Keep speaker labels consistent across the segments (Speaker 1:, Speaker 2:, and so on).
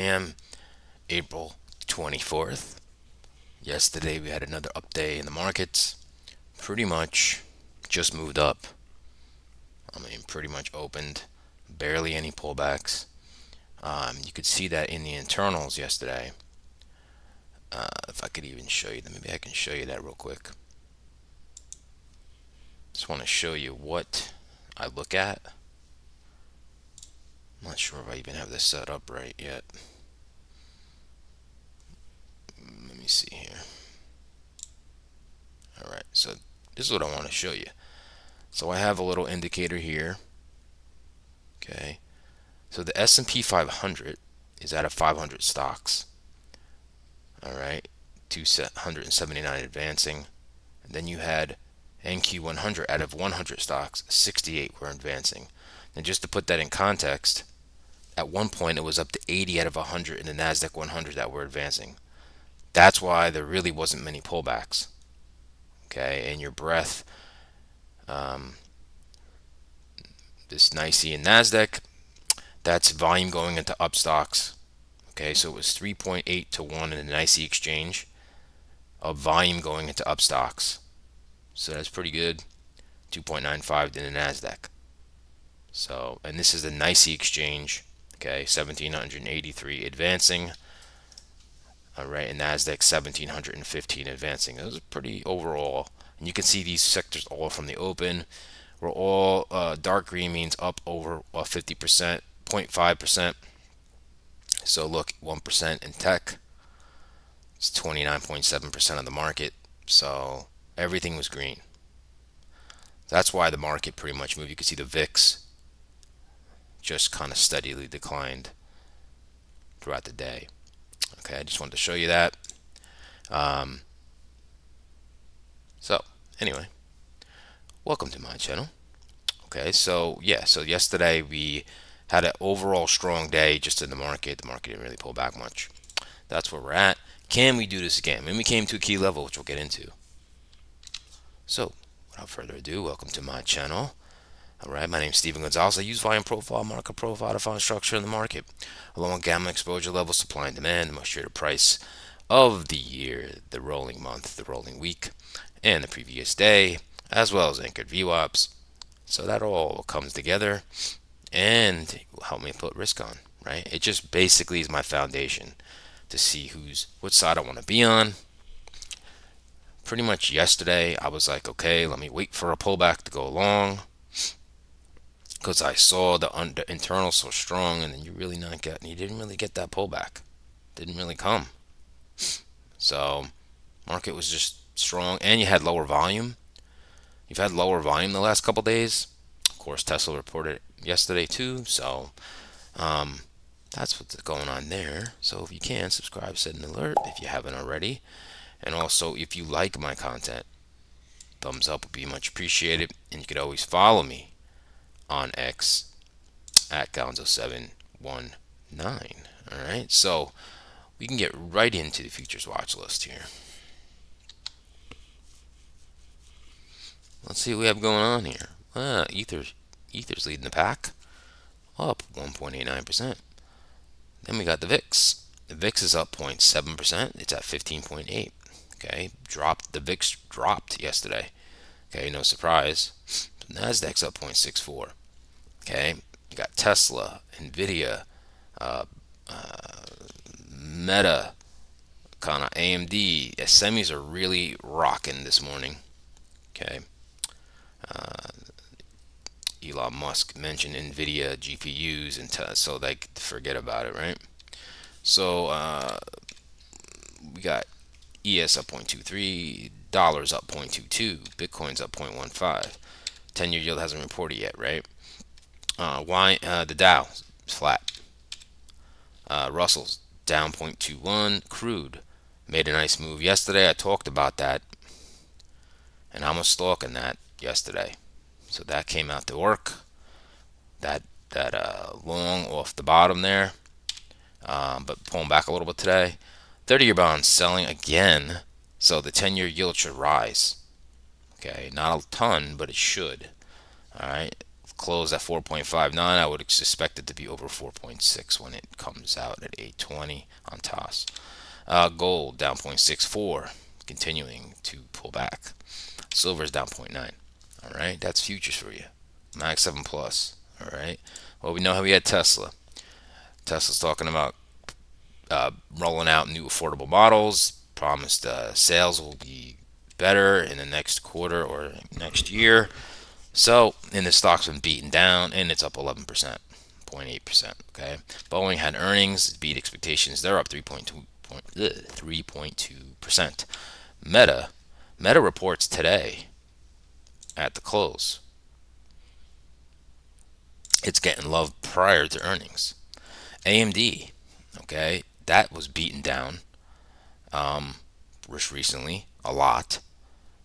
Speaker 1: am April 24th. Yesterday we had another up day in the markets. Pretty much just moved up. Pretty much opened. Barely any pullbacks. You could see that in the internals yesterday. If I could even show you that, maybe I can show you that real quick. Just want to show you what I look at. I'm not sure if I even have this set up right yet. Let me see here. Alright, so this is what I want to show you. So I have a little indicator here. Okay, so the S&P 500 is out of 500 stocks. Alright, 279 advancing. And then you had NQ 100 out of 100 stocks, 68 were advancing. And just to put that in context, at one point it was up to 80 out of 100 in the NASDAQ 100 that were advancing. That's why there really wasn't many pullbacks. Okay, and your breath, this NYSE and NASDAQ, that's volume going into up stocks. Okay, so it was 3.8 to 1 in the NYSE exchange of volume going into up stocks. So that's pretty good. 2.95 in the NASDAQ. So, and this is the NYSE exchange. Okay, 1783 advancing. All right, and NASDAQ 1715 advancing. Those are pretty overall. And you can see these sectors all from the open. We're all dark green means up over 50%, 0.5%. So look, 1% in tech. It's 29.7% of the market. So everything was green. That's why the market pretty much moved. You can see the VIX just kind of steadily declined throughout the day. Okay, I just wanted to show you that. So anyway, welcome to my channel. Okay, so yeah, so yesterday we had an overall strong day just in the market. The market didn't really pull back much. That's where we're at. Can we do this again? And we came to a key level, which we'll get into. So without further ado, welcome to my channel. Alright, my name is Steven Gonzalez. I use volume profile, market profile to find structure in the market, along with gamma exposure levels, supply and demand, the most traded price of the year, the rolling month, the rolling week, and the previous day, as well as anchored VWAPs. So that all comes together and will help me put risk on, right? It just basically is my foundation to see what side I want to be on. Pretty much yesterday, I was like, okay, let me wait for a pullback to go along, because I saw the internal so strong, and then you didn't really get that pullback. Didn't really come. So market was just strong, and you had lower volume. You've had lower volume the last couple days. Of course, Tesla reported yesterday too. So that's what's going on there. So if you can subscribe, set an alert if you haven't already, and also if you like my content, thumbs up would be much appreciated. And you could always follow me on X at Gonzo719. Alright, so we can get right into the futures watch list here. Let's see what we have going on here. Ether's leading the pack, up 1.89%. Then we got the VIX. The VIX is up 0.7%. It's at 15.8. Okay, the VIX dropped yesterday. Okay, no surprise. Nasdaq's up 0.64. Okay, you got Tesla, Nvidia, Meta, kind of AMD. Semis are really rocking this morning. Okay, Elon Musk mentioned Nvidia GPUs, and so they forget about it, right? So we got ES up 0.23, dollars up 0.22, Bitcoin's up 0.15. 10-year yield hasn't reported yet, right? The Dow is flat. Russell's down 0.21. Crude made a nice move yesterday. I talked about that, and I was stalking that yesterday. So that came out to work. That long off the bottom there, but pulling back a little bit today. 30-year bonds selling again, so the 10-year yield should rise. Okay, not a ton, but it should. All right. closed at 4.59. I would expect it to be over 4.6 when it comes out at 8:20 on TOS. Gold down 0.64, continuing to pull back. Silver is down 0.9. All right, that's futures for you. Max 7 plus. All right. Well, we know how we had Tesla. Tesla's talking about rolling out new affordable models. Promised sales will be better in the next quarter or next year. So, and the stock's been beaten down, and it's up 11%, 0.8%. Okay. Boeing had earnings beat expectations. They're up 3.2%. Meta reports today at the close. It's getting love prior to earnings. AMD, okay, that was beaten down just recently a lot.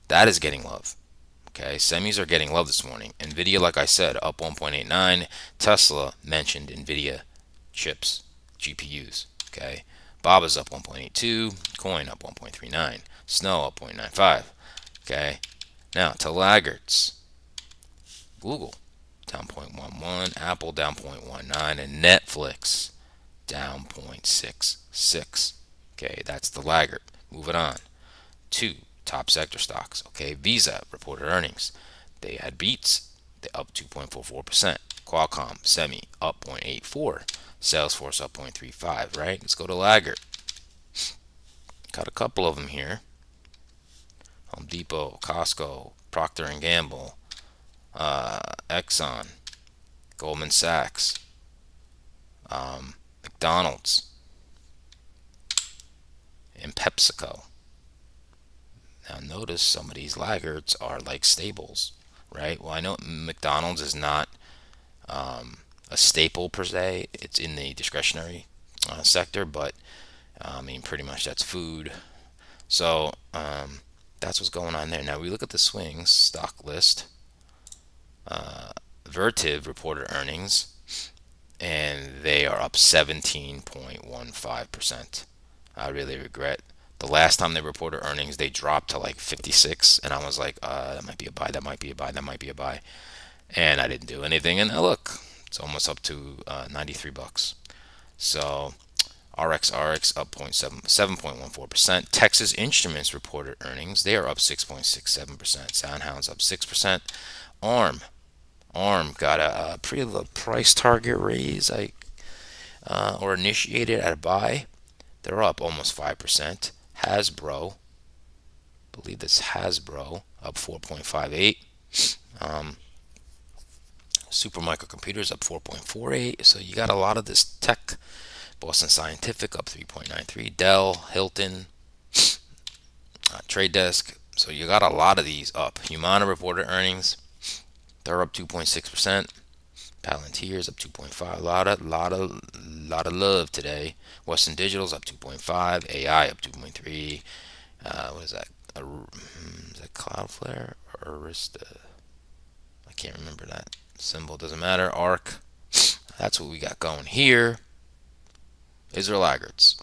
Speaker 1: That is getting love. Okay, semis are getting love this morning. Nvidia, like I said, up 1.89. Tesla mentioned Nvidia chips, GPUs. Okay, Baba's up 1.82. Coin up 1.39. Snow up 0.95. Okay, now to laggards. Google down 0.11. Apple down 0.19. And Netflix down 0.66. Okay, that's the laggard. Moving on to top sector stocks. Okay, Visa reported earnings. They had beats. They up 2.44%. Qualcomm semi up 0.84. Salesforce up 0.35. Right. Let's go to laggard. Got a couple of them here. Home Depot, Costco, Procter and Gamble, Exxon, Goldman Sachs, McDonald's, and PepsiCo. Now notice some of these laggards are like staples, right? Well, I know McDonald's is not a staple per se. It's in the discretionary sector, but I mean, pretty much that's food. So that's what's going on there. Now we look at the swings stock list. Vertiv reported earnings, and they are up 17.15%. I really regret. The last time they reported earnings, they dropped to like 56, and I was like, that might be a buy, that might be a buy, that might be a buy. And I didn't do anything, and now look, it's almost up to 93 bucks. So RXRX up 7.14%. Texas Instruments reported earnings. They are up 6.67%. Soundhound's up 6%. ARM got a pretty low price target raise, or initiated at a buy. They're up almost 5%. Hasbro, I believe that's Hasbro, up 4.58. Supermicro Computers up 4.48. So you got a lot of this tech. Boston Scientific up 3.93. Dell, Hilton, Trade Desk. So you got a lot of these up. Humana reported earnings. They're up 2.6%. Palantir's up 2.5. Lot of love today. Western Digital's up 2.5. AI up 2.3. What is that? Is that Cloudflare or Arista? I can't remember that symbol. Doesn't matter. ARC. That's what we got going here. Is there laggards?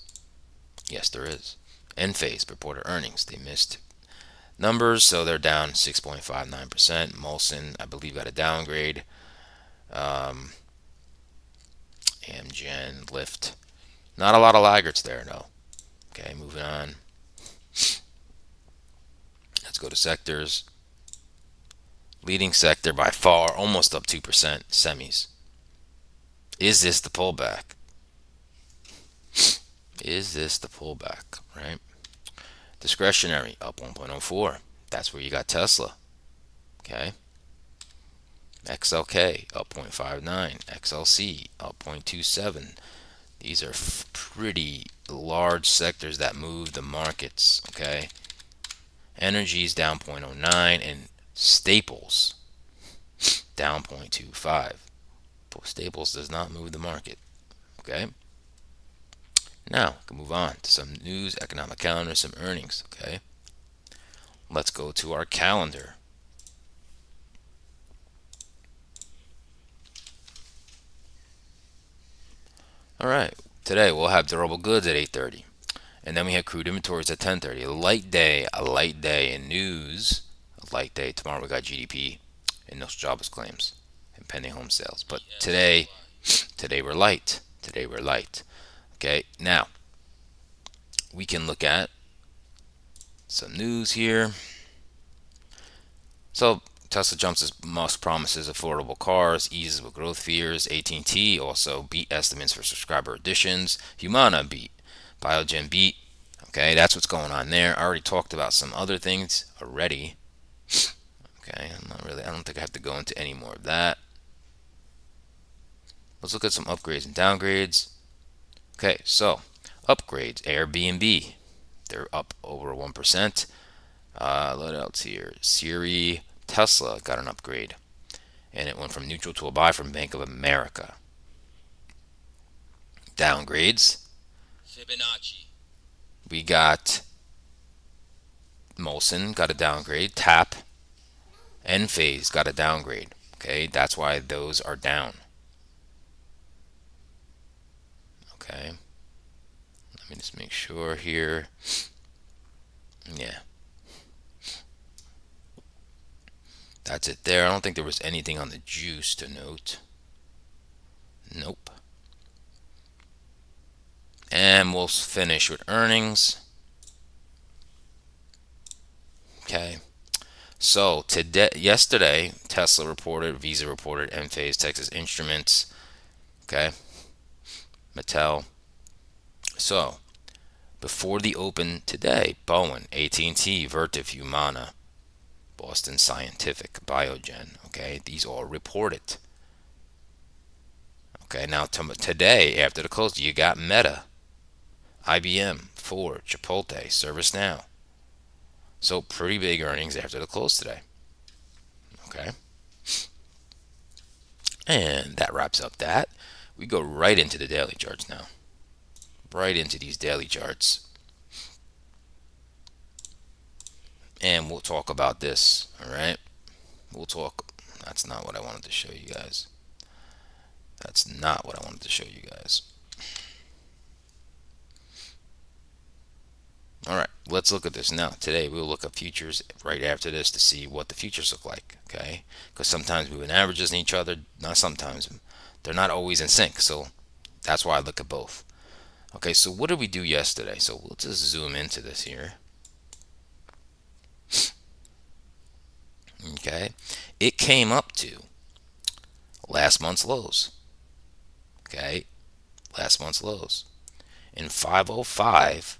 Speaker 1: Yes, there is. Enphase reported earnings. They missed numbers, so they're down 6.59%. Molson, I believe, got a downgrade. Amgen, Lyft. Not a lot of laggards there, no. Okay, moving on. Let's go to sectors. Leading sector by far, almost up 2%, semis. Is this the pullback? Is this the pullback, right? Discretionary, up 1.04. That's where you got Tesla. Okay. XLK, up 0.59. XLC, up 0.27. These are pretty large sectors that move the markets, okay? Energy is down 0.09, and staples down 0.25. Staples does not move the market, okay? Now, we can move on to some news, economic calendar, some earnings, okay? Let's go to our calendar. All right, today we'll have durable goods at 8:30, and then we have crude inventories at 10:30. A light day in news. A light day tomorrow. We got GDP and those jobless claims and pending home sales. But today we're light. Today we're light. Okay, now we can look at some news here. So Tesla jumps its most promises affordable cars, eases with growth fears. AT&T also beat estimates for subscriber additions. Humana beat. Biogen beat. Okay, that's what's going on there. I already talked about some other things already. Okay, I don't think I have to go into any more of that. Let's look at some upgrades and downgrades. Okay, so upgrades. Airbnb, they're up over 1%. What else here? Siri, Tesla got an upgrade, and it went from neutral to a buy from Bank of America. Downgrades.
Speaker 2: Fibonacci.
Speaker 1: We got Molson got a downgrade. TAP, Enphase got a downgrade. Okay, that's why those are down. Okay, let me just make sure here. Yeah, that's it there. I don't think there was anything on the juice to note. Nope. And we'll finish with earnings. Okay. So yesterday, Tesla reported, Visa reported, Enphase, Texas Instruments, okay, Mattel. So before the open today, Boeing, AT&T, Vertiv, Humana, Boston Scientific, Biogen, okay, these all reported. Okay, now today after the close, you got Meta, IBM, Ford, Chipotle, ServiceNow. So pretty big earnings after the close today. Okay. And that wraps up that. We go right into the daily charts now. Right into these daily charts. And we'll talk about this. All right. We'll talk. That's not what I wanted to show you guys. That's not what I wanted to show you guys. All right. Let's look at this now. Today we'll look at futures right after this to see what the futures look like. Okay. Because sometimes we have averages in each other. Not sometimes. They're not always in sync. So that's why I look at both. Okay, so what did we do yesterday? So we'll just zoom into this here. Okay, it came up to last month's lows. Okay, last month's lows in 505.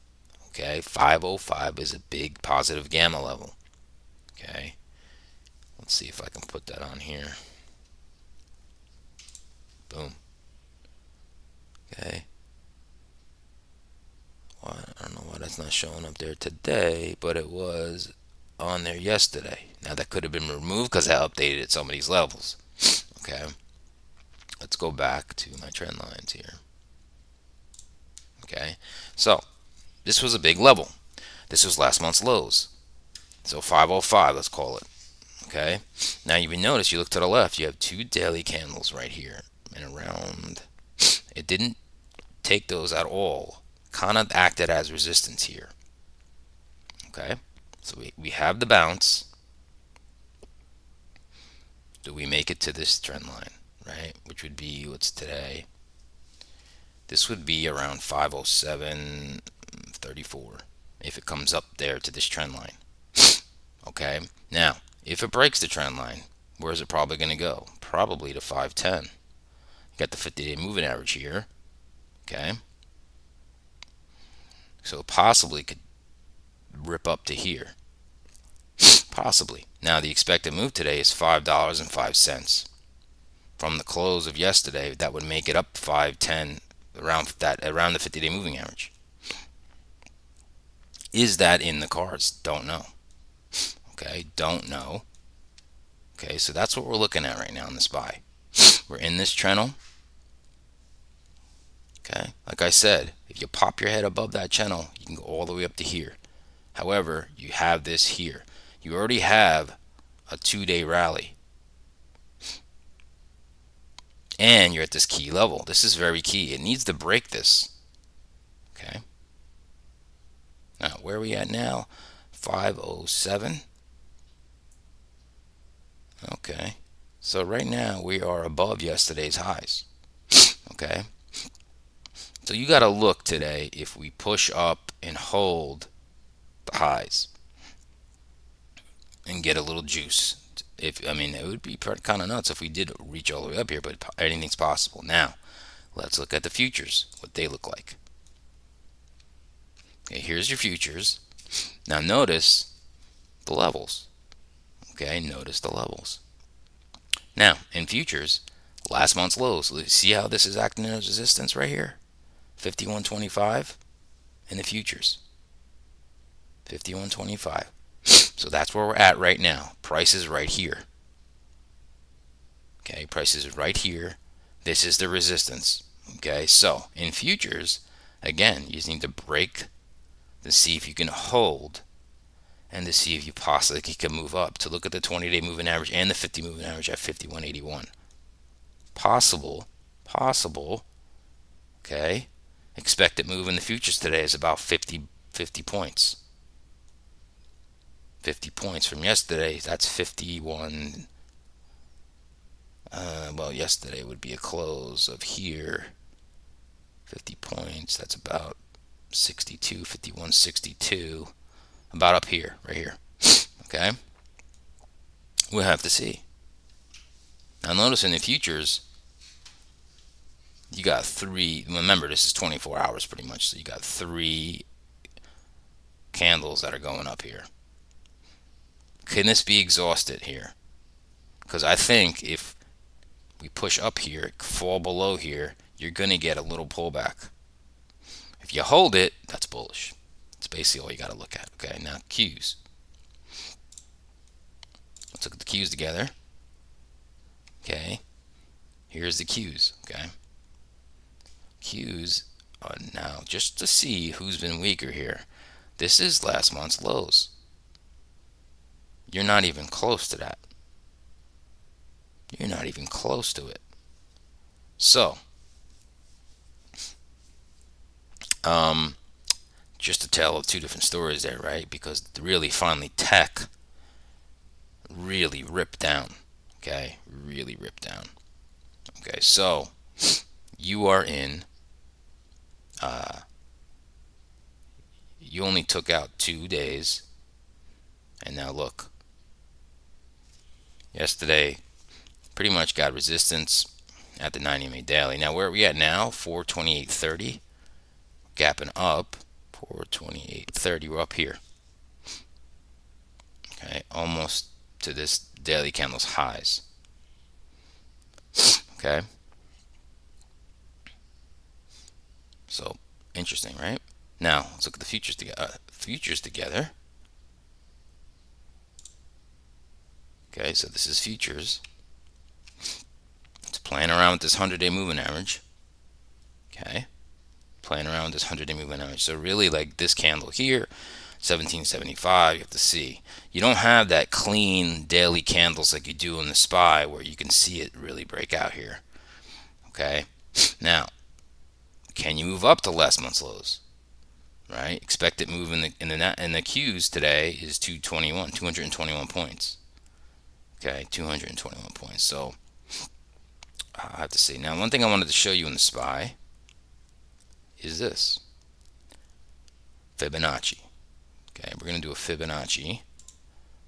Speaker 1: Okay, 505 is a big positive gamma level. Okay, let's see if I can put that on here. Boom. Okay. Well, I don't know why that's not showing up there today, but it was on there yesterday. Now that could have been removed because I updated some of these levels. Okay, let's go back to my trend lines here. Okay, so this was a big level. This was last month's lows. So 505, let's call it. Okay, now you notice, you look to the left, you have two daily candles right here and around. It didn't take those at all. Kind of acted as resistance here. Okay, so we have the bounce. Do we make it to this trend line, right? Which would be, what's today? This would be around 507.34 if it comes up there to this trend line. Okay, now if it breaks the trend line, where is it probably going to go? Probably to 510. You got the 50-day moving average here. Okay, so possibly could rip up to here. Possibly. Now the expected move today is $5.05. From the close of yesterday, that would make it up 510 around the 50-day moving average. Is that in the cards? Don't know. Okay, don't know. Okay, so that's what we're looking at right now in this buy. We're in this channel. Okay, like I said, if you pop your head above that channel, you can go all the way up to here. However, you have this here. You already have a 2-day rally. And you're at this key level. This is very key. It needs to break this. Okay. Now, where are we at now? 507. Okay. So right now we are above yesterday's highs. Okay. So you got to look today if we push up and hold the highs and get a little juice. If I mean, it would be kind of nuts if we did reach all the way up here, but anything's possible. Now, let's look at the futures, what they look like. Okay, here's your futures. Now notice the levels. Okay, notice the levels. Now, in futures, last month's lows. See how this is acting as resistance right here? 51.25 in the futures. 51.25. So that's where we're at right now. Price is right here. Okay, price is right here. This is the resistance. Okay, so in futures, again, you just need to break to see if you can hold and to see if you possibly can move up. To look at the 20-day moving average and the 50 moving average at 51.81. Possible. Okay, expected move in the futures today is about 50 points. 50 points from yesterday. That's 51. Well, yesterday would be a close of here. 50 points. That's about 62, 51, 62. About up here, right here. Okay? We'll have to see. Now, notice in the futures, you got three. Remember, this is 24 hours pretty much. So you got three candles that are going up here. Can this be exhausted here? Because I think if we push up here, fall below here, you're going to get a little pullback. If you hold it, that's bullish. That's basically all you got to look at. Okay, now Qs. Let's look at the Qs together. Okay, here's the Qs. Okay, Qs are now just to see who's been weaker here. This is last month's lows. You're not even close to that. You're not even close to it. So, just a tale of two different stories there, right? Because really, finally, tech really ripped down. Okay, really ripped down. Okay, so you are in. You only took out 2 days, and now look. Yesterday, pretty much got resistance at the 90-minute daily. Now, where are we at now? 428.30. Gapping up. 428.30. We're up here. Okay, almost to this daily candle's highs. Okay. So, interesting, right? Now, let's look at the futures together. Okay, so this is futures. It's playing around with this 100-day moving average. Okay, playing around with this 100-day moving average. So really, like this candle here, 1775, you have to see. You don't have that clean daily candles like you do in the SPY where you can see it really break out here. Okay, now, can you move up to last month's lows? Right, expected move in the Qs today is 221 points. Okay, 221 points. So I have to see. Now, one thing I wanted to show you in the SPY is this Fibonacci. Okay, we're going to do a Fibonacci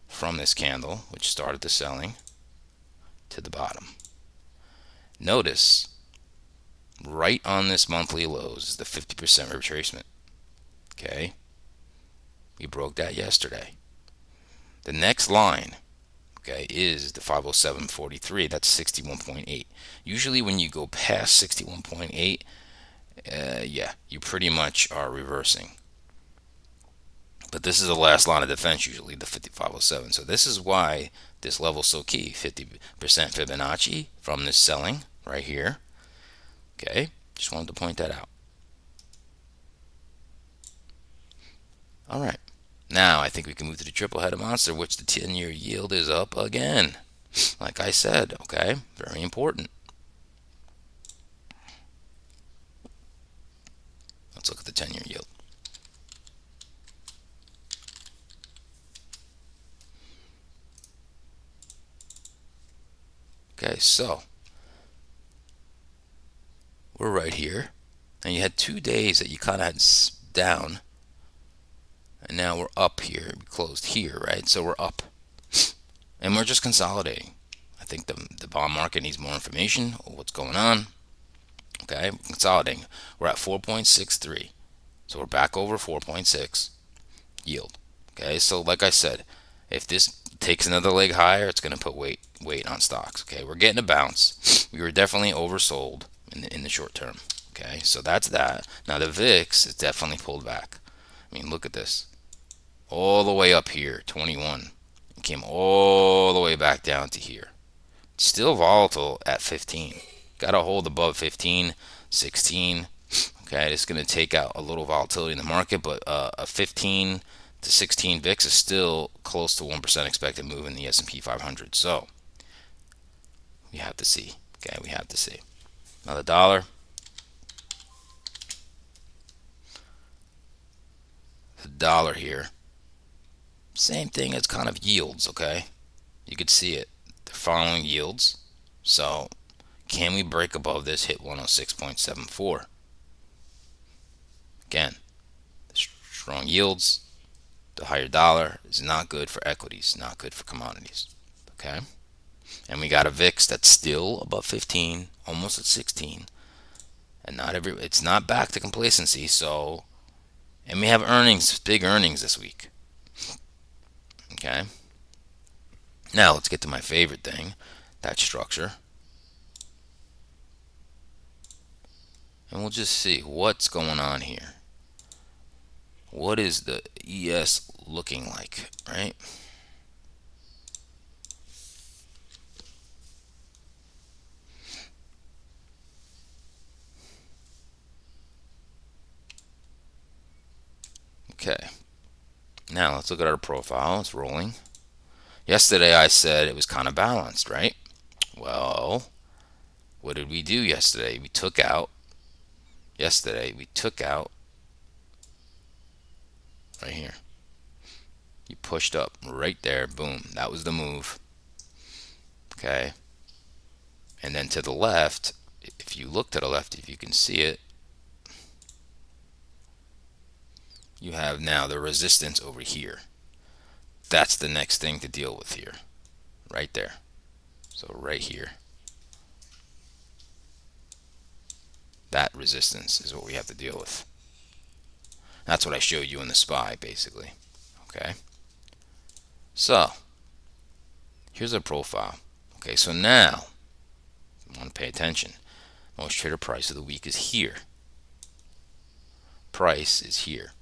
Speaker 1: from this candle, which started the selling, to the bottom. Notice right on this monthly lows is the 50% retracement. Okay, we broke that yesterday. The next line, okay, is the 507.43. That's 61.8. Usually when you go past 61.8, yeah, you pretty much are reversing. But this is the last line of defense, usually the 5507. So this is why this level is so key. 50% Fibonacci from this selling right here. Okay, just wanted to point that out. All right. Now I think we can move to the triple-headed monster, which the 10-year yield is up again. Like I said, okay, very important. Let's look at the 10-year yield. Okay, so we're right here, and you had 2 days that you kind of had down, and now we're up here. We closed here, right? So we're up, and we're just consolidating. I think the bond market needs more information on what's going on. Okay, consolidating. We're at 4.63, so we're back over 4.6 yield. Okay, so like I said, if this takes another leg higher, it's going to put weight on stocks. Okay, we're getting a bounce. We were definitely oversold in the short term. Okay, so that's that. Now the VIX is definitely pulled back. I mean, look at this, all the way up here, 21. It came all the way back down to here. It's still volatile at 15. Got to hold above 15, 16. Okay, it's going to take out a little volatility in the market, but a 15 to 16 VIX is still close to 1% expected move in the S&P 500. So we have to see. Okay, we have to see. Now the dollar. The dollar here. Same thing as kind of yields, okay? You could see it. They're following yields. So can we break above this, hit 106.74? Again, the strong yields, the higher dollar is not good for equities, not good for commodities. Okay? And we got a VIX that's still above 15, almost at 16. And it's not back to complacency, so, and we have earnings, big earnings this week. Okay? Now let's get to my favorite thing, that structure. And we'll just see what's going on here. What is the ES looking like, right? Okay. Now let's look at our profile. It's rolling. Yesterday I said it was kind of balanced, right? Well, what did we do yesterday? We took out right here. You pushed up right there. Boom. That was the move. Okay. And then to the left, if you look to the left, if you can see it, you have now the resistance over here. That's the next thing to deal with here. Right there. So right here. That resistance is what we have to deal with. That's what I showed you in the SPY, basically. Okay. So here's a profile. Okay, so now I want to pay attention. Most trader price of the week is here. Price is here.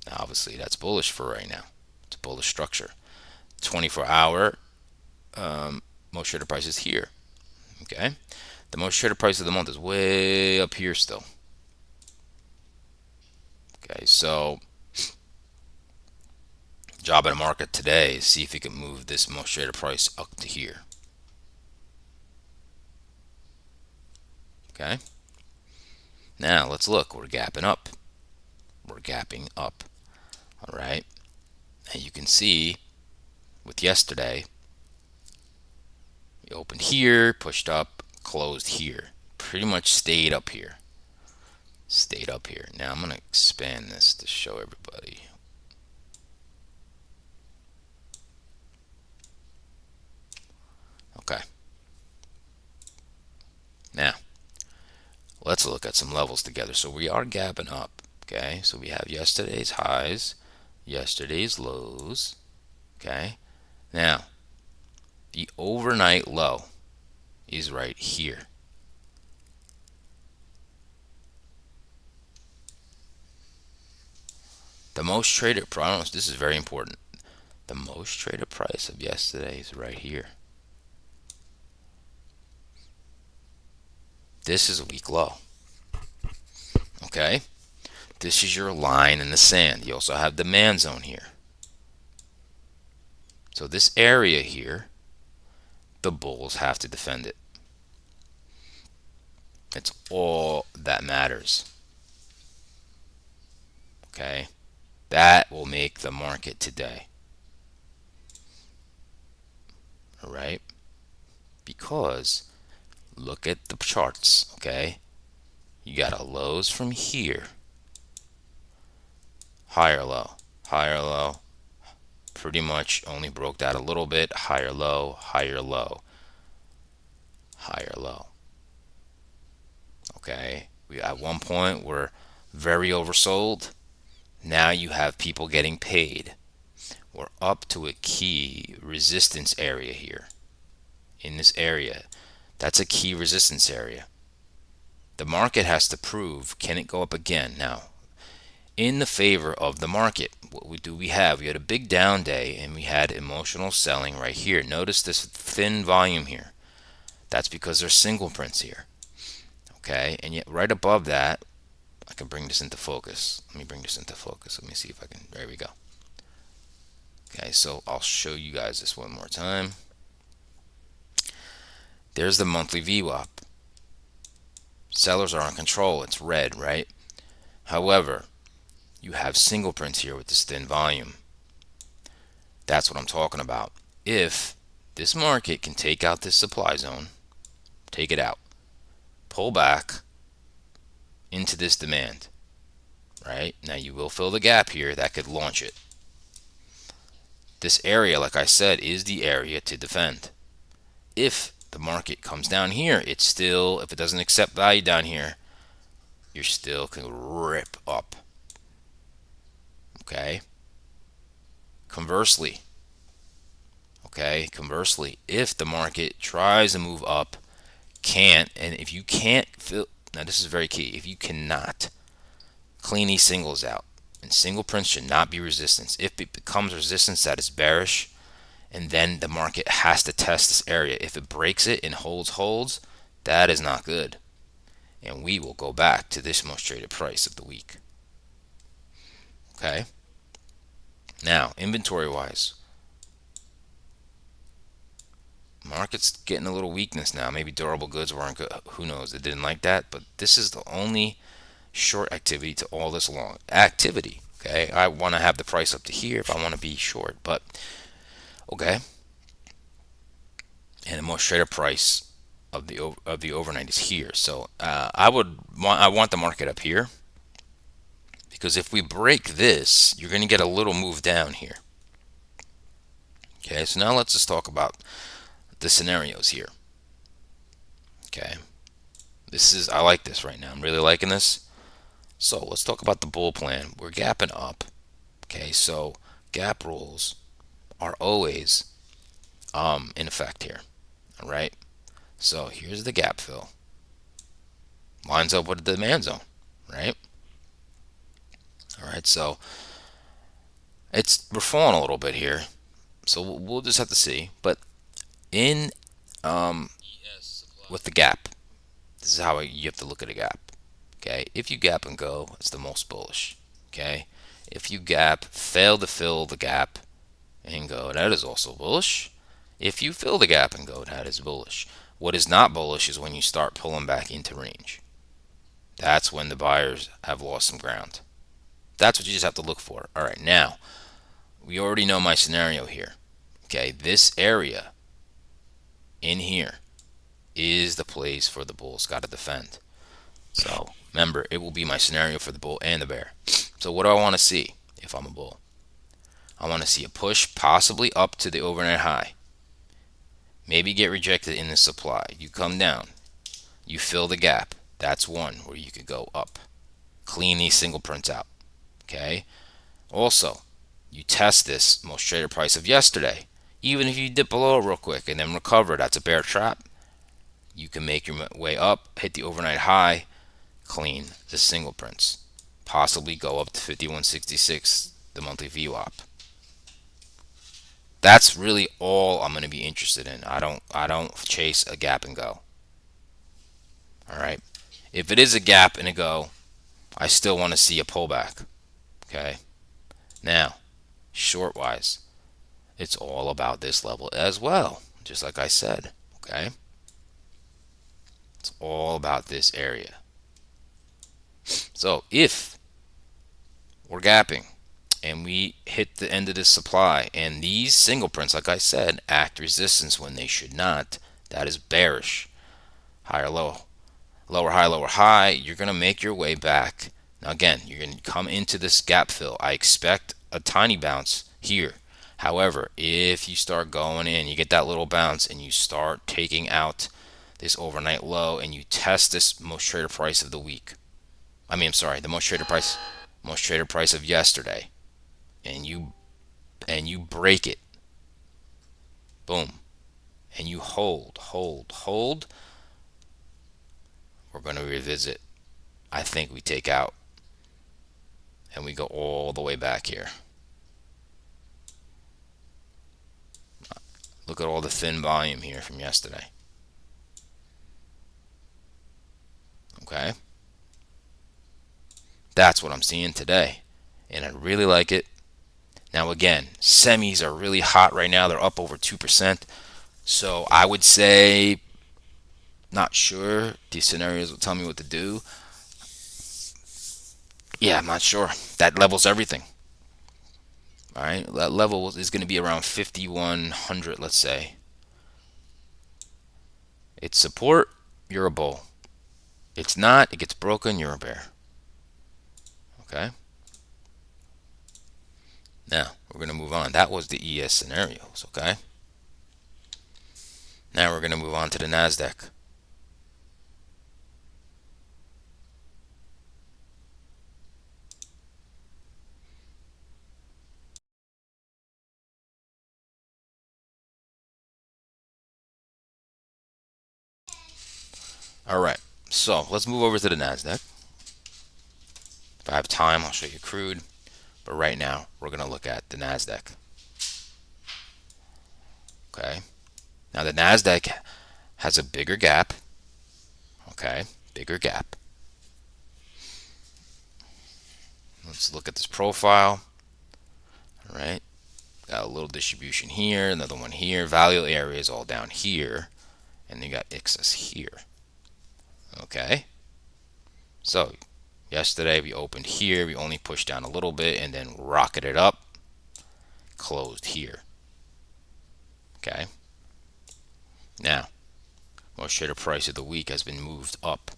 Speaker 1: Now, obviously, that's bullish for right now. It's a bullish structure. 24-hour most trader price is here. Okay. The most traded price of the month is way up here still. Okay, so job of the market today is see if it can move this most traded price up to here. Okay. Now let's look. We're gapping up. We're gapping up. All right. And you can see with yesterday, we opened here, pushed up, closed here. Pretty much stayed up here. Stayed up here. Now I'm going to expand this to show everybody. Okay. Now, let's look at some levels together. So we are gapping up. Okay. So we have yesterday's highs, yesterday's lows. Okay. Now, the overnight low is right here. The most traded price, this is very important. The most traded price of yesterday is right here. This is a weak low. Okay? This is your line in the sand. You also have demand zone here. So this area here, the bulls have to defend it. It's all that matters. Okay? That will make the market today. All right? Because look at the charts, okay? You got a lows from here, higher low, higher low, pretty much only broke that a little bit, higher low, higher low, higher low. Okay, we at one point were very oversold. Now you have people getting paid. We're up to a key resistance area here. In this area, that's a key resistance area. The market has to prove, can it go up again? Now, in the favor of the market, we have? We had a big down day and we had emotional selling right here. Notice this thin volume here. That's because there's single prints here. Okay, and yet right above that, I can bring this into focus. Let me bring this into focus. Let me see if I can. There we go. Okay, so I'll show you guys this one more time. There's the monthly VWAP. Sellers are in control. It's red, right? However, you have single prints here with this thin volume. That's what I'm talking about. If this market can take out this supply zone, take it out, pull back into this demand, right? Now you will fill the gap here that could launch it. This area, like I said, is the area to defend. If the market comes down here, it's still, if it doesn't accept value down here, you still can rip up. Okay? Conversely, if the market tries to move up, can't, and if you can't fill, now this is very key, if you cannot clean these singles out, and single prints should not be resistance. If it becomes resistance, that is bearish, and then the market has to test this area. If it breaks it and holds, that is not good. And we will go back to this most traded price of the week. Okay? Now, inventory-wise, market's getting a little weakness now. Maybe durable goods weren't good. Who knows? They didn't like that. But this is the only short activity to all this long activity. Okay? I want to have the price up to here if I want to be short. But, okay. And the most traded price of the overnight is here. So I want the market up here, because if we break this, you're going to get a little move down here. Okay, so now let's just talk about the scenarios here. Okay, I like this right now. I'm really liking this. So let's talk about the bull plan. We're gapping up. Okay, so gap rules are always in effect here. All right, so here's the gap fill. Lines up with the demand zone, right? All right, so we're falling a little bit here, so we'll just have to see. But in with the gap, this is how you have to look at a gap. Okay, if you gap and go, it's the most bullish. Okay, if you gap, fail to fill the gap and go, that is also bullish. If you fill the gap and go, that is bullish. What is not bullish is when you start pulling back into range. That's when the buyers have lost some ground. That's what you just have to look for. All right, now we already know my scenario here. Okay, this area in here is the place for the bulls got to defend. So remember, it will be my scenario for the bull and the bear. So what do I want to see if I'm a bull? I want to see a push possibly up to the overnight high. Maybe get rejected in the supply. You come down. You fill the gap. That's one where you could go up. Clean these single prints out. Okay? Also, you test this most traded price of yesterday. Even if you dip below real quick and then recover, that's a bear trap. You can make your way up, hit the overnight high, clean the single prints. Possibly go up to 5166, the monthly VWAP. That's really all I'm going to be interested in. I don't chase a gap and go. All right. If it is a gap and a go, I still want to see a pullback. Okay. Now, short wise, it's all about this level as well, just like I said. Okay. It's all about this area. So if we're gapping and we hit the end of this supply and these single prints, like I said, act resistance when they should not, that is bearish. higher low, lower high, lower high. You're going to make your way back. Now again, you're going to come into this gap fill. I expect a tiny bounce here. However, if you start going in, you get that little bounce and you start taking out this overnight low and you test this most traded price of the week. I'm sorry, the most traded price of yesterday, and you break it. Boom. And you hold. We're going to revisit. I think we take out and we go all the way back here. Look at all the thin volume here from yesterday. Okay? That's what I'm seeing today. And I really like it. Now again, semis are really hot right now. They're up over 2%. So I would say, not sure. These scenarios will tell me what to do. Yeah, I'm not sure. That levels everything. All right, that level is going to be around 5,100, let's say. It's support, you're a bull. It's not, it gets broken, you're a bear. Okay? Now, we're going to move on. That was the ES scenarios, okay? Now we're going to move on to the NASDAQ. All right, so let's move over to the NASDAQ. If I have time, I'll show you crude. But right now, we're going to look at the NASDAQ. Okay? Now, the NASDAQ has a bigger gap. Okay? Bigger gap. Let's look at this profile. All right? Got a little distribution here, another one here. Value area is all down here. And you got excess here. Okay? So, yesterday we opened here. We only pushed down a little bit and then rocketed up. Closed here. Okay? Now, most traded price of the week has been moved up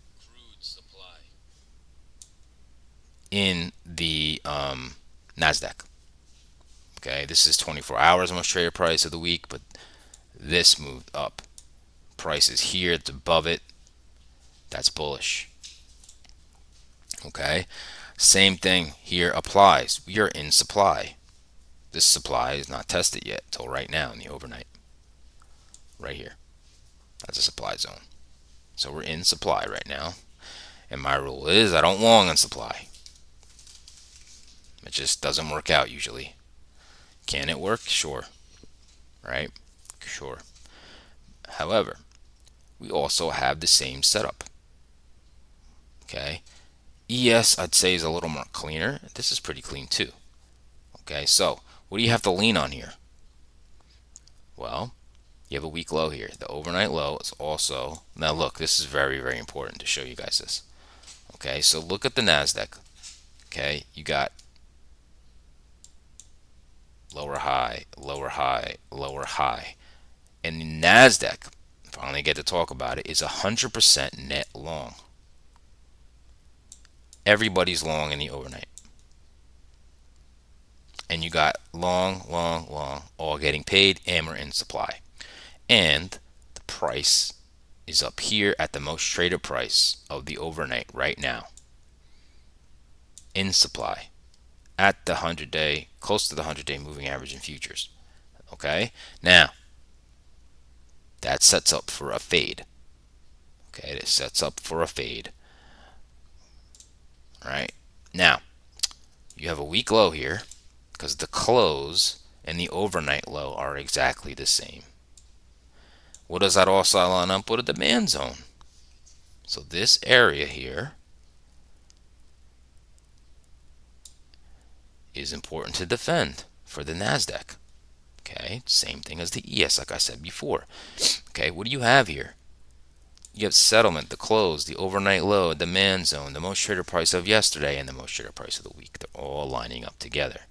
Speaker 1: in the NASDAQ. Okay, this is 24 hours most traded price of the week, but this moved up. Price is here, it's above it. That's bullish. Okay, same thing here applies. We are in supply. This supply is not tested yet till right now in the overnight. Right here. That's a supply zone. So we're in supply right now. And my rule is I don't long on supply. It just doesn't work out usually. Can it work? Sure. Right? Sure. However, we also have the same setup. Okay? ES, I'd say, is a little more cleaner. This is pretty clean too. Okay, so what do you have to lean on here? Well, you have a weak low here. The overnight low is also, now look, this is very, very important to show you guys this. Okay, so look at the NASDAQ. Okay, you got lower high, lower high, lower high. And the NASDAQ, finally get to talk about it, is 100% net long. Everybody's long in the overnight. And you got long, long, long, all getting paid, and we're in supply. And the price is up here at the most traded price of the overnight right now. In supply. At the 100-day, close to the 100-day moving average in futures. Okay? Now, that sets up for a fade. Okay, it sets up for a fade. All right? Now, you have a weak low here because the close and the overnight low are exactly the same. What does that also line up with? A demand zone. So this area here is important to defend for the NASDAQ. Okay, same thing as the ES, like I said before. Okay, what do you have here? You have settlement, the close, the overnight low, demand zone, the most traded price of yesterday, and the most traded price of the week. They're all lining up together.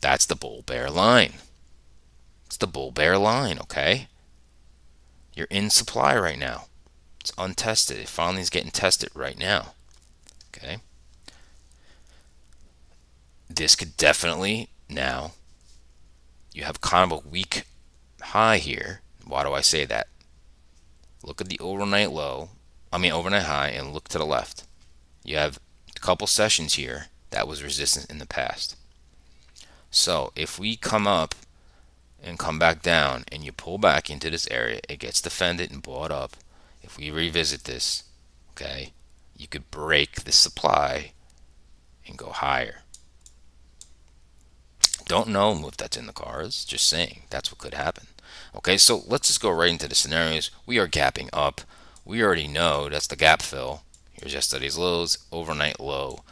Speaker 1: That's the bull bear line. It's the bull bear line, okay? You're in supply right now. It's untested. It finally is getting tested right now. Okay. This could definitely now, you have kind of a weak high here. Why do I say that? Look at the overnight low, overnight high, and look to the left. You have a couple sessions here that was resistance in the past. So if we come up and come back down and you pull back into this area, it gets defended and bought up. If we revisit this, okay, you could break the supply and go higher. Don't know if that's in the cards, just saying that's what could happen. Okay, so let's just go right into the scenarios. We are gapping up. We already know that's the gap fill. Here's yesterday's lows, overnight low,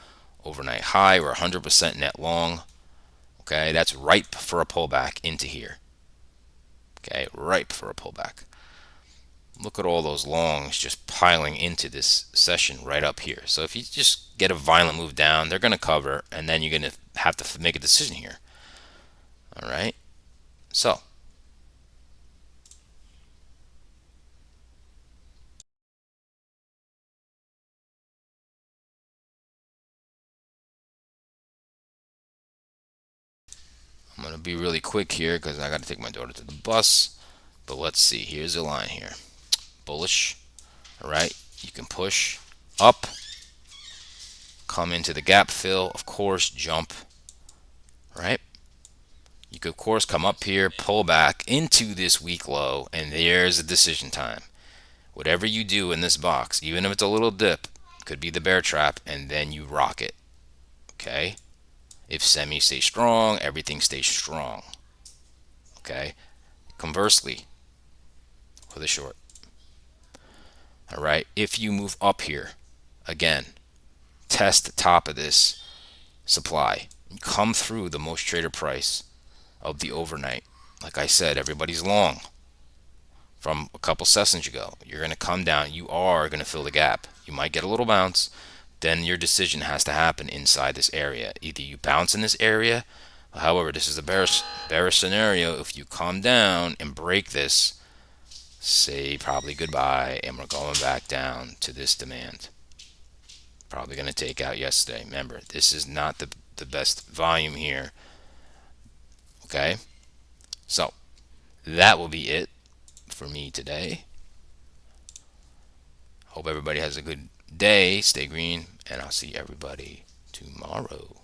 Speaker 1: overnight high. We're 100% net long. Okay, that's ripe for a pullback into here. Okay, ripe for a pullback. Look at all those longs just piling into this session right up here. So if you just get a violent move down, they're going to cover, and then you're going to have to make a decision here. All right, so I'm going to be really quick here because I got to take my daughter to the bus. But let's see. Here's the line here. Bullish. All right. You can push up, come into the gap fill, of course, jump. Right. You could, of course, come up here, pull back into this weak low, and there's a decision time. Whatever you do in this box, even if it's a little dip, could be the bear trap, and then you rock it. Okay. If semi stays strong, everything stays strong. Okay. Conversely, for the short. All right. If you move up here, again, test the top of this supply. Come through the most traded price of the overnight. Like I said, everybody's long from a couple sessions ago. You're going to come down. You are going to fill the gap. You might get a little bounce. Then your decision has to happen inside this area. Either you bounce in this area. However, this is the bearish scenario. If you come down and break this, say probably goodbye, and we're going back down to this demand. Probably going to take out yesterday. Remember, this is not the best volume here. Okay, so that will be it for me today. Hope everybody has a good day. Stay green, and I'll see everybody tomorrow.